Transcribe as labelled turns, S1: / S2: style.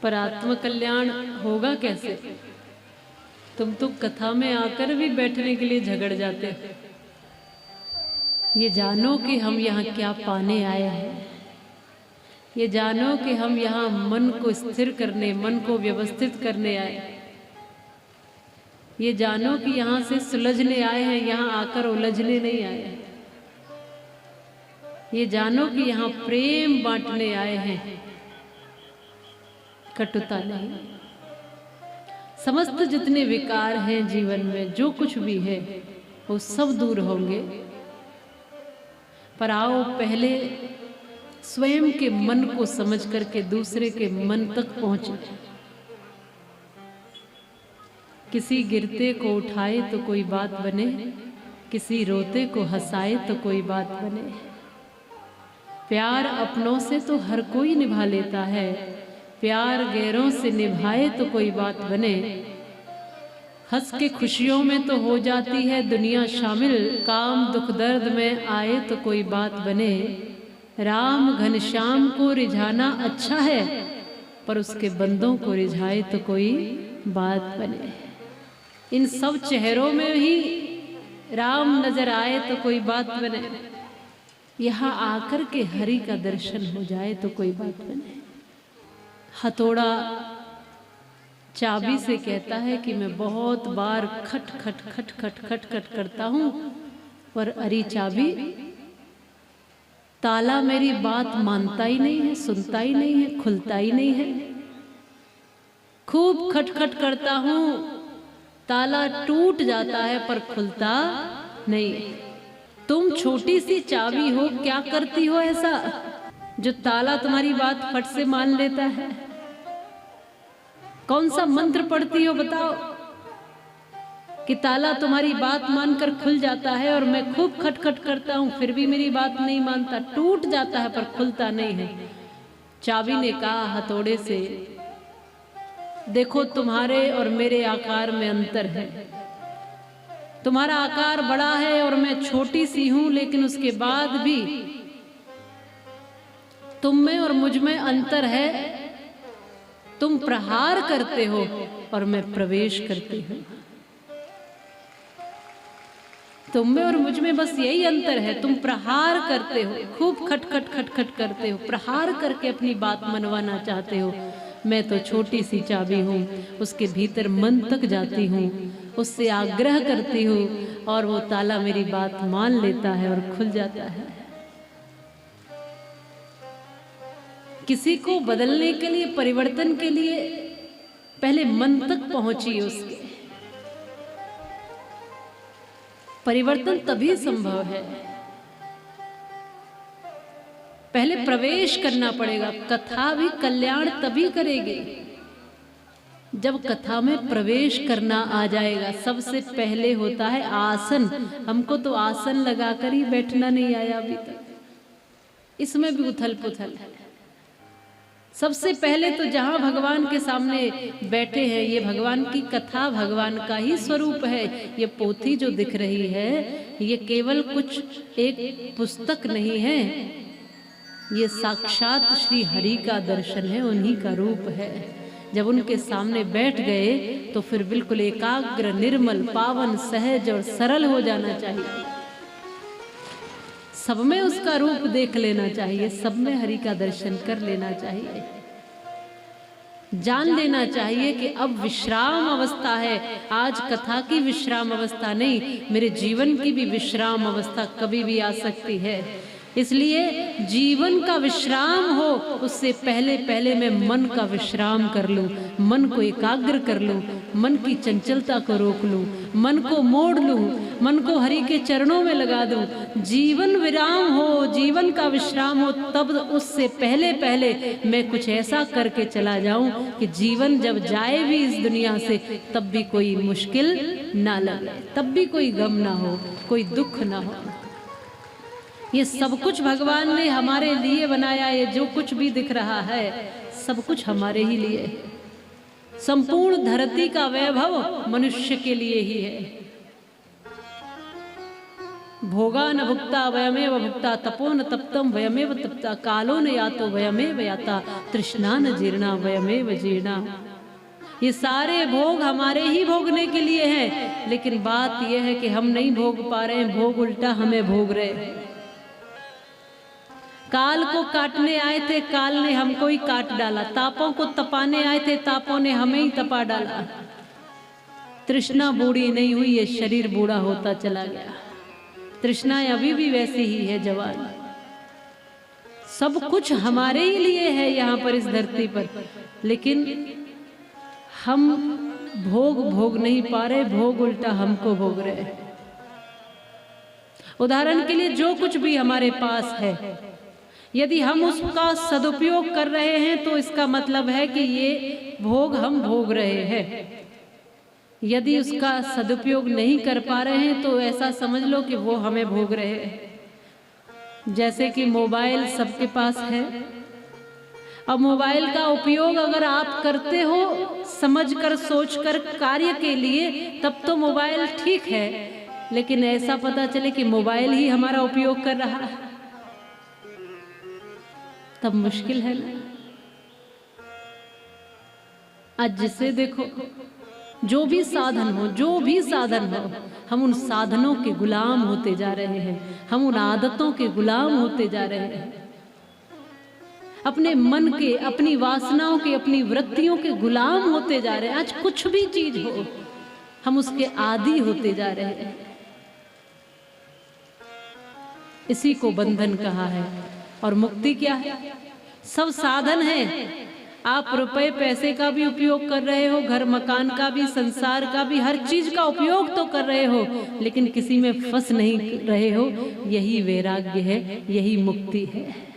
S1: पर आत्म कल्याण होगा कैसे? तुम तो कथा में आकर भी बैठने के लिए झगड़ जाते हो। ये जानो कि हम यहाँ क्या पाने आए हैं। ये जानो कि हम यहाँ मन को स्थिर करने, मन को व्यवस्थित करने आए। ये जानो कि यहाँ से सुलझने आए हैं, यहाँ आकर उलझने नहीं आए हैं। ये जानो कि यहाँ प्रेम बांटने आए हैं, कटुता नहीं। समस्त जितने विकार हैं जीवन में, जो कुछ भी है वो सब दूर होंगे। पर आओ पहले स्वयं के मन को समझ करके दूसरे के मन तक पहुंचे। किसी गिरते को उठाए तो कोई बात बने, किसी रोते को हंसाए तो कोई बात बने। प्यार अपनों से तो हर कोई निभा लेता है, प्यार गैरों से निभाए तो कोई बात बने। हंस के खुशियों में तो हो जाती है दुनिया शामिल, काम दुख दर्द में आए तो कोई बात बने। राम घनश्याम को रिझाना अच्छा है, पर उसके बंदों को रिझाए तो कोई बात बने। इन सब चेहरों में ही राम नजर आए तो कोई बात बने। यहाँ आकर के हरि का दर्शन हो जाए तो कोई बात बने। हथौड़ा चाबी से कहता है कि मैं बहुत बार खट खट खट खट खट खट करता हूं, पर अरी चाबी ताला मेरी बात मानता ही नहीं है, सुनता ही नहीं है, खुलता ही नहीं है। खूब खटखट करता हूं, ताला टूट जाता है पर खुलता नहीं। तुम छोटी सी चाबी हो, क्या करती हो ऐसा जो ताला तुम्हारी बात फट से मान लेता है? कौन सा मंत्र पढ़ती हो बताओ कि ताला तुम्हारी बात मानकर खुल जाता है, और मैं खूब खटखट करता हूं फिर भी मेरी बात नहीं मानता, टूट जाता है पर खुलता नहीं है। चाबी ने कहा हथौड़े से, देखो तुम्हारे और मेरे आकार में अंतर है। तुम्हारा आकार बड़ा है और मैं छोटी सी हूं, लेकिन उसके बाद भी तुम में और मुझ में अंतर है। तुम प्रहार करते हो और मैं प्रवेश करती हूं। तुम में और मुझ में बस यही अंतर है, तुम प्रहार करते हो, खूब खटखट खटखट करते हो, प्रहार करके अपनी बात मनवाना चाहते हो। मैं तो छोटी सी चाबी हूँ, उसके भीतर मन तक जाती हूँ, उससे आग्रह करती हूँ और वो ताला मेरी बात मान लेता है और खुल जाता है। किसी को बदलने के लिए, परिवर्तन के लिए पहले मन तक पहुंचिए उसके। परिवर्तन तभी संभव है, पहले प्रवेश करना पड़ेगा। कथा भी कल्याण तभी करेगी जब कथा में प्रवेश करना आ जाएगा। सबसे पहले होता है आसन। हमको तो आसन लगाकर ही बैठना नहीं आया अभी तक, इसमें भी उथल पुथल है। सबसे पहले तो जहां भगवान के सामने बैठे हैं, ये भगवान की कथा भगवान का ही स्वरूप है। ये पोथी जो दिख रही है ये केवल कुछ एक पुस्तक नहीं है, ये साक्षात श्री हरि का दर्शन है, उन्हीं का रूप है। जब उनके सामने बैठ गए तो फिर बिल्कुल एकाग्र, निर्मल, पावन, सहज और सरल हो जाना चाहिए। सब में उसका रूप देख लेना चाहिए, सब में हरि का दर्शन कर लेना चाहिए। जान लेना चाहिए कि अब विश्राम अवस्था है। आज कथा की विश्राम अवस्था नहीं, मेरे जीवन की भी विश्राम अवस्था कभी भी आ सकती है। इसलिए जीवन का विश्राम हो उससे पहले पहले मैं मन का विश्राम कर लूं, मन को एकाग्र कर लूं, मन की चंचलता को रोक लूं, मन को मोड़ लूं, मन को हरि के चरणों में लगा दूं। जीवन विराम हो, जीवन का विश्राम हो, तब उससे पहले पहले मैं कुछ ऐसा करके चला जाऊं कि जीवन जब जाए भी इस दुनिया से तब भी कोई मुश्किल ना लगे, तब भी कोई गम ना हो, कोई दुख ना हो। ये सब कुछ भगवान ने हमारे लिए बनाया। ये जो कुछ भी दिख रहा है सब कुछ हमारे ही लिए है। संपूर्ण धरती का वैभव मनुष्य के लिए ही है। भोगा न भुक्ता वयमेव भुक्ता, तपो न तप्तम वयमेव तप्ता, कालो न यातो वयमेव याता, तृष्णा न जीर्णा वयमेव जीर्णा। ये सारे भोग हमारे ही भोगने के लिए हैं, लेकिन बात यह है कि हम नहीं भोग पा रहे हैं, भोग उल्टा हमें भोग रहे हैं। काल को काटने आए थे, काल ने हमको ही काट डाला। तापों को तपाने आए थे, तापों ने हमें ही तपा डाला। तृष्णा बूढ़ी नहीं हुई, ये शरीर बूढ़ा होता चला गया। तृष्णा अभी भी वैसी ही है जवान। सब कुछ हमारे ही लिए है यहाँ पर इस धरती पर, लेकिन हम भोग नहीं पा रहे, भोग उल्टा हमको भोग रहे। उदाहरण के लिए जो कुछ भी हमारे पास है, यदि हम उसका सदुपयोग कर रहे हैं तो इसका मतलब है कि ये भोग हम भोग रहे हैं। यदि उसका सदुपयोग नहीं कर पा रहे हैं तो ऐसा समझ लो कि वो हमें भोग रहे हैं। जैसे कि मोबाइल सबके पास है। अब मोबाइल का उपयोग अगर आप करते हो समझकर सोचकर कार्य के लिए, तब तो मोबाइल ठीक है, लेकिन ऐसा पता चले कि मोबाइल ही हमारा उपयोग कर रहा है, तब मुश्किल है ना। आज जिसे देखो, जो भी साधन हो, हम उन साधनों के गुलाम होते जा रहे हैं, हम उन आदतों के गुलाम होते जा रहे हैं, अपने मन के, अपनी वासनाओं के, अपनी वृत्तियों के गुलाम होते जा रहे हैं। आज कुछ भी चीज हो, हम उसके आदी होते जा रहे हैं। इसी को बंधन कहा है। और मुक्ति क्या है? सब साधन है। आप रुपए पैसे का भी उपयोग कर रहे हो, घर मकान का भी, संसार का भी, हर चीज का उपयोग तो कर रहे हो, लेकिन किसी में फंस नहीं रहे हो। यही वैराग्य है, यही मुक्ति है।